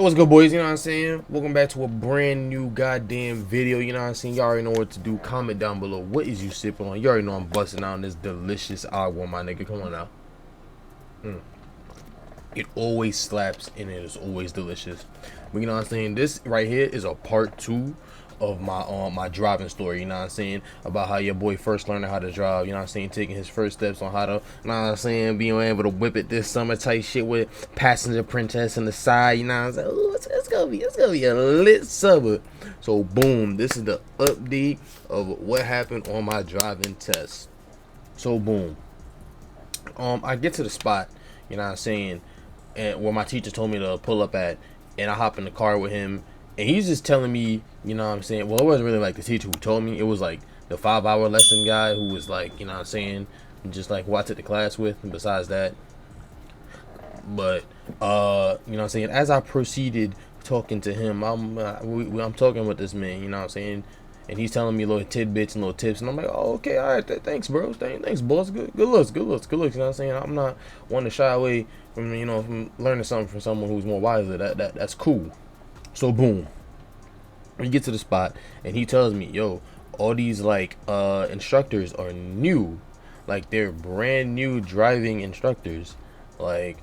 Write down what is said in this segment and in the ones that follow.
What's good, boys? You know what I'm saying? Welcome back to a brand new goddamn video. You know what I'm saying? Y'all already know what to do. Comment down below. What is you sipping on? You already know I'm busting out this delicious agua, my nigga. Come on now. It always slaps and it is always delicious. But you know what I'm saying? This right here is a part 2 of my driving story, you know what I'm saying, about how your boy first learning how to drive, you know what I'm saying, taking his first steps on how to, you know what I'm saying, being able to whip it this summer type shit with passenger princess on the side, you know what I'm saying. Ooh, it's gonna be a lit summer. So boom, this is the update of what happened on my driving test. So boom, I get to the spot, you know what I'm saying, and where my teacher told me to pull up at, and I hop in the car with him, and he's just telling me, you know what I'm saying, well, it wasn't really like the teacher who told me, it was like the 5-hour lesson guy who was like, you know what I'm saying, just like who I took the class with, and besides that. But you know what I'm saying, as I proceeded talking to him, I'm talking with this man, you know what I'm saying, and he's telling me little tidbits and little tips, and I'm like, oh, okay, all right, thanks, bro, thanks, boss, good looks, you know what I'm saying. I'm not one to shy away from, you know, from learning something from someone who's more wiser. That's cool. So boom, we get to the spot, and he tells me, yo, all these like instructors are new, like they're brand new driving instructors, like,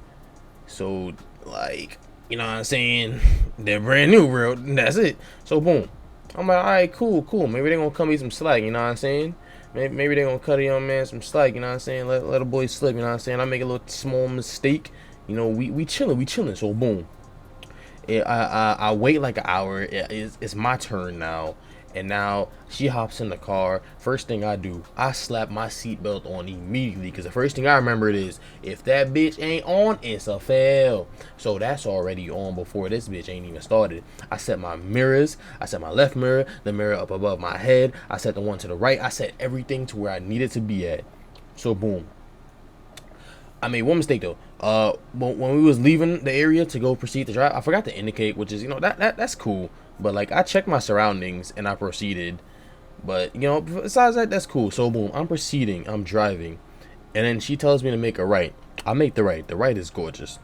so, like, you know what I'm saying, they're brand new, bro. That's it. So boom, I'm like, all right, cool. Maybe they gonna cut me some slack, you know what I'm saying. Maybe they gonna cut a young man some slack, you know what I'm saying. Let a boy slip, you know what I'm saying. I make a little small mistake, you know. We chilling. So boom, I wait like an hour. It's my turn now, and now she hops in the car. First thing I do, I slap my seatbelt on immediately, because the first thing I remember is, if that bitch ain't on, it's a fail. So that's already on before this bitch ain't even started. I set my mirrors. I set my left mirror, the mirror up above my head. I set the one to the right. I set everything to where I needed to be at. So boom, I made one mistake though. When we was leaving the area to go proceed to drive, I forgot to indicate, which is, you know, that's cool. But like, I checked my surroundings and I proceeded. But you know, besides that, that's cool. So boom, I'm proceeding, I'm driving, and then she tells me to make a right. I make the right. The right is gorgeous.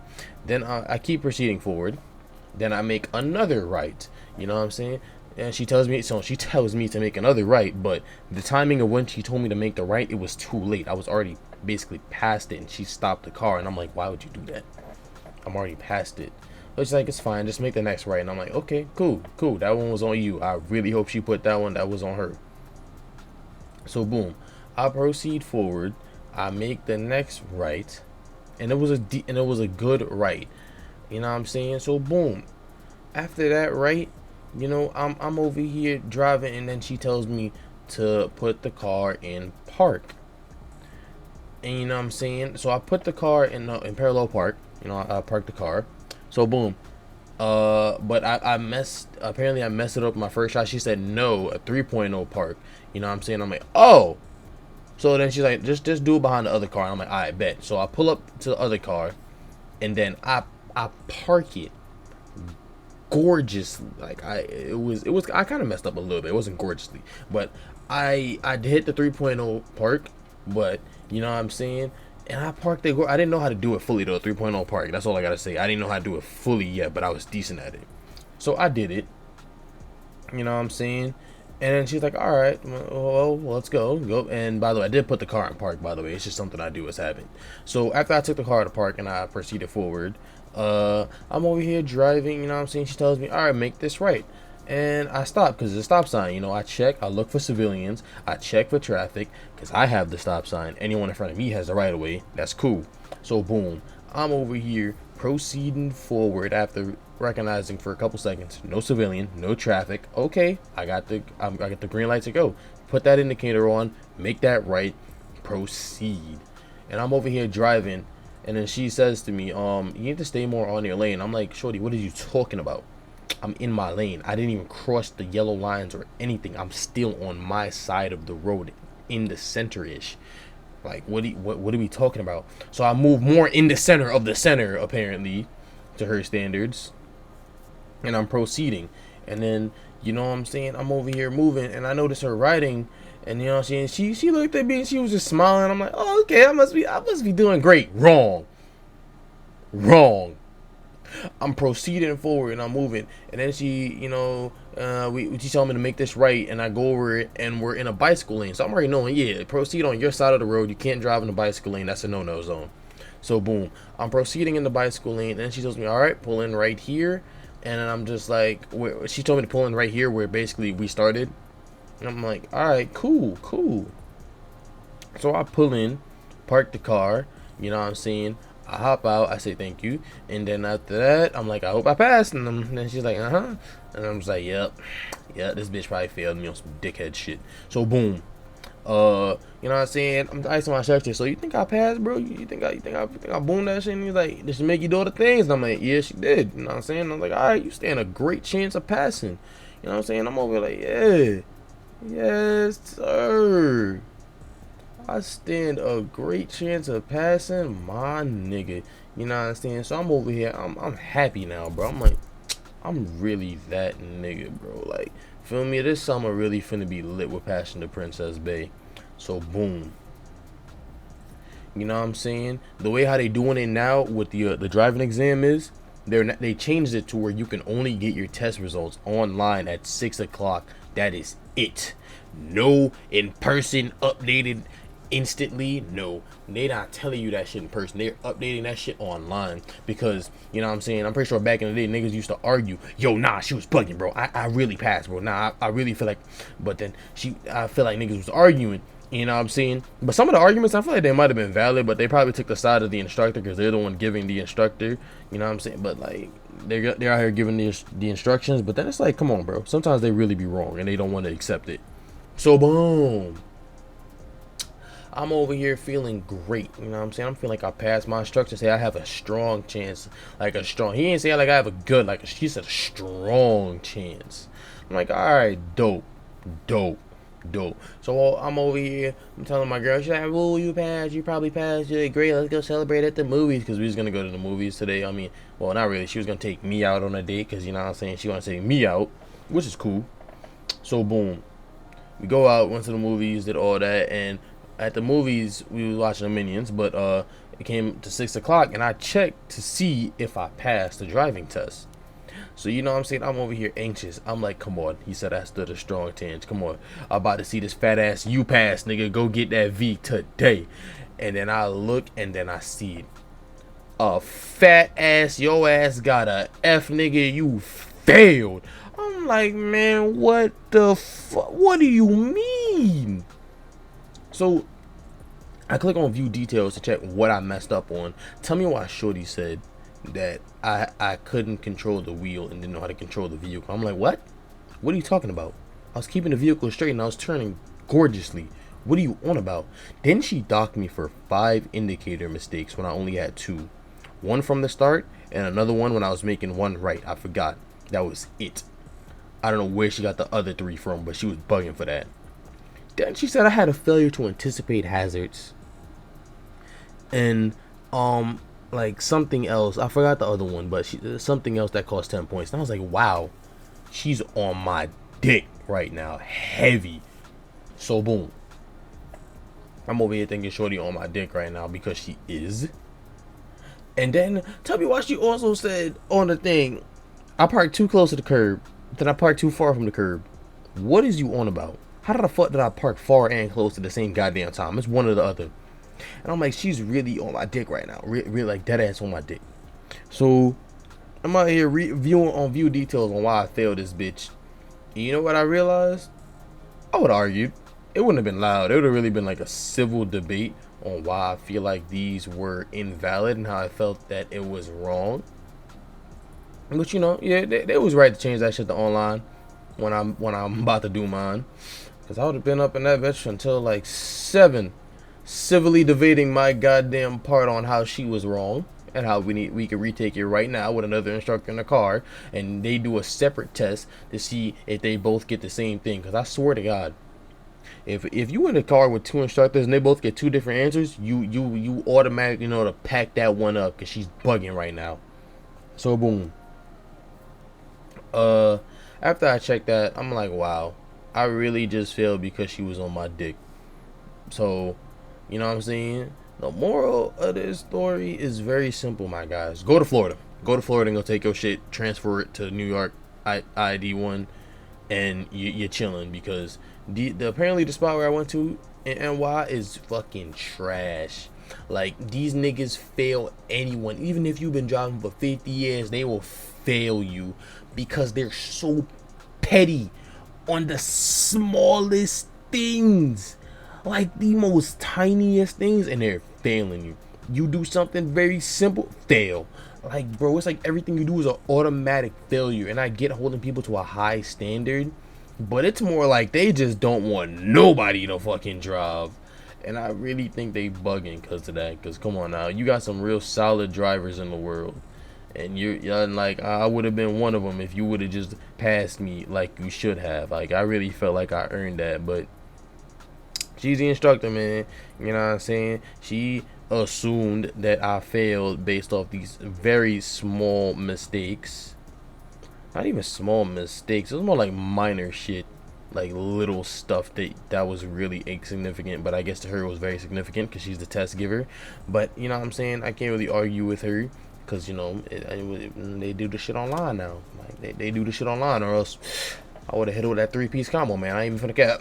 Then I keep proceeding forward. Then I make another right. You know what I'm saying? And she tells me to make another right, but the timing of when she told me to make the right, it was too late. I was already basically past it, and she stopped the car, and I'm like, why would you do that? I'm already past it. So she's like, it's fine, just make the next right. And I'm like, okay, cool, that one was on you. I really hope she put that one that was on her. So boom, I proceed forward. I make the next right, and it was a good right. You know what I'm saying? So boom, after that right, you know, I'm over here driving, and then she tells me to put the car in park. And you know what I'm saying? So I put the car in parallel park. You know, I parked the car. So boom. But I messed it up my first shot. She said no, a 3.0 park. You know what I'm saying? I'm like, oh. So then she's like, just do it behind the other car. And I'm like, I bet. So I pull up to the other car, and then I park it gorgeous. Like, it was I kind of messed up a little bit. It wasn't gorgeously, but I hit the 3.0 park. But you know what I'm saying, and I parked it. I didn't know how to do it fully though. 3.0 park, that's all I gotta say. I didn't know how to do it fully yet, but I was decent at it, so I did it. You know what I'm saying. And then she's like, all right, well, let's go. And by the way, I did put the car in park, by the way. It's just something I do as habit. So after I took the car to park and I proceeded forward, I'm over here driving, you know what I'm saying. She tells me, all right, make this right. And I stop because it's a stop sign. You know, I look for civilians. I check for traffic because I have the stop sign. Anyone in front of me has the right of way. That's cool. So boom, I'm over here proceeding forward after recognizing for a couple seconds, no civilian, no traffic. Okay, I got the green light to go. Put that indicator on, make that right, proceed. And I'm over here driving, and then she says to me, you need to stay more on your lane. I'm like, shorty, what are you talking about? I'm in my lane. I didn't even cross the yellow lines or anything. I'm still on my side of the road, in the center-ish. Like, what are we talking about? So I move more in the center of the center, apparently, to her standards, and I'm proceeding. And then, you know what I'm saying, I'm over here moving, and I notice her riding, and you know what I'm saying, she looked at me and she was just smiling. I'm like, oh, okay, I must be doing great. Wrong. I'm proceeding forward and I'm moving, and then she, she told me to make this right, and I go over it, and we're in a bicycle lane. So I'm already knowing, yeah, proceed on your side of the road. You can't drive in the bicycle lane. That's a no-no zone. So boom, I'm proceeding in the bicycle lane, and then she tells me, all right, pull in right here, and then I'm just like, she told me to pull in right here, where basically we started. And I'm like, all right, cool, cool. So I pull in, park the car, you know what I'm saying? I hop out, I say thank you, and then after that, I'm like, I hope I passed, and then she's like, uh-huh, and I'm just like, yep, this bitch probably failed me on some dickhead shit. So boom, you know what I'm saying? I'm asking my instructor, so you think I passed, bro? You think I boomed that shit? And he's like, did she make you do all the things? And I'm like, yeah, she did. You know what I'm saying? I'm like, all right, you stand a great chance of passing. You know what I'm saying? I'm over like, yeah, yes, sir. I stand a great chance of passing, my nigga. You know what I'm saying? So I'm over here. I'm happy now, bro. I'm like, I'm really that nigga, bro. Like, feel me? This summer really finna be lit with Passion to Princess Bay. So boom. You know what I'm saying? The way how they doing it now with the driving exam is, they changed it to where you can only get your test results online at 6 o'clock. That is it. No in-person updated instantly. No, they not telling you that shit in person. They're updating that shit online, because you know what I'm saying, I'm pretty sure back in the day niggas used to argue, yo, nah, she was bugging, bro. I really passed, bro. Nah, I really feel like, but then I feel like niggas was arguing, you know what I'm saying? But some of the arguments, I feel like they might have been valid, but they probably took the side of the instructor, because they're the one giving the instructor, you know what I'm saying? But like, they're out here giving the instructions, but then it's like, come on, bro. Sometimes they really be wrong and they don't want to accept it. So boom, I'm over here feeling great, you know what I'm saying? I'm feeling like I passed. My instructor say I have a strong chance, like a strong. He didn't say like I have a good, like he said a strong chance. I'm like, all right, dope. So I'm over here. I'm telling my girl, she's like, "Oh, you passed. You probably passed. You did great. Let's go celebrate at the movies," because we was gonna go to the movies today. I mean, well, not really. She was gonna take me out on a date, because you know what I'm saying, she want to take me out, which is cool. So boom, we go out, went to the movies, did all that, and at the movies we was watching the Minions, but it came to 6 o'clock, and I checked to see if I passed the driving test. So you know what I'm saying, I'm over here anxious. I'm like, come on, he said I stood a strong chance. Come on, I'm about to see this fat ass you pass, nigga. Go get that V today. And then I look, and then I see it. A fat ass, your ass got a F, nigga. You failed. I'm like, man, what the fuck? What do you mean? So I click on view details to check what I messed up on. Tell me why Shorty said that I couldn't control the wheel and didn't know how to control the vehicle. I'm like, what? What are you talking about? I was keeping the vehicle straight and I was turning gorgeously. What are you on about? Then she docked me for 5 indicator mistakes when I only had 2. One from the start and another one when I was making one right. I forgot. That was it. I don't know where she got the other 3 from, but she was bugging for that. Then she said I had a failure to anticipate hazards. And like something else. I forgot the other one, but something else that cost 10 points. And I was like, wow, she's on my dick right now, heavy. So boom, I'm over here thinking Shorty on my dick right now, because she is. And then tell me why she also said on the thing, I parked too close to the curb, then I parked too far from the curb. What is you on about? How the fuck did I park far and close at the same goddamn time? It's one or the other. And I'm like, she's really on my dick right now. Really like dead ass on my dick. So I'm out here reviewing on view details on why I failed this bitch. And you know what I realized? I would have argued. It wouldn't have been loud. It would have really been like a civil debate on why I feel like these were invalid and how I felt that it was wrong. But you know, yeah, they was right to change that shit to online when I'm about to do mine. Because I would have been up in that bitch until like 7, civilly debating my goddamn part on how she was wrong and how we could retake it right now with another instructor in the car, and they do a separate test to see if they both get the same thing. Because I swear to God, if you in a car with 2 instructors and they both get 2 different answers, you automatically know to pack that one up, because she's bugging right now. So boom. After I checked that, I'm like, wow, I really just failed because she was on my dick. So, you know what I'm saying? The moral of this story is very simple, my guys. Go to Florida. Go to Florida and go take your shit, transfer it to New York ID1, and you're chilling, because apparently the spot where I went to in NY is fucking trash. Like, these niggas fail anyone. Even if you've been driving for 50 years, they will fail you because they're so petty on the smallest things, like the most tiniest things, and they're failing you. You do something very simple, fail. Like, bro, it's like everything you do is an automatic failure. And I get holding people to a high standard, but it's more like they just don't want nobody to fucking drive. And I really think they bugging because of that. Because come on now, you got some real solid drivers in the world, and you're like, I would have been one of them if you would have just passed me like you should have. Like, I really felt like I earned that. But she's the instructor, man. You know what I'm saying? She assumed that I failed based off these very small mistakes. Not even small mistakes. It was more like minor shit, like little stuff that was really insignificant, but I guess to her it was very significant because she's the test giver. But you know what I'm saying? I can't really argue with her, because you know they do the shit online now. Like they do the shit online, or else I would have hit it with that 3-piece combo, man. I ain't even finna cap.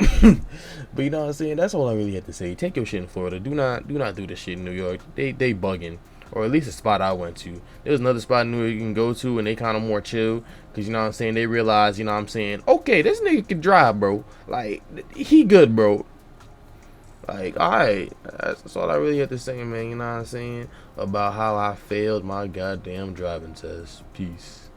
But you know what I'm saying? That's all I really had to say. Take your shit in Florida. Do not do this shit in New York. They bugging. Or at least the spot I went to. There's another spot in New York you can go to, and they kind of more chill. Because, you know what I'm saying, they realize, you know what I'm saying, okay, this nigga can drive, bro. Like, he good, bro. Like, alright. That's all I really had to say, man. You know what I'm saying? About how I failed my goddamn driving test. Peace.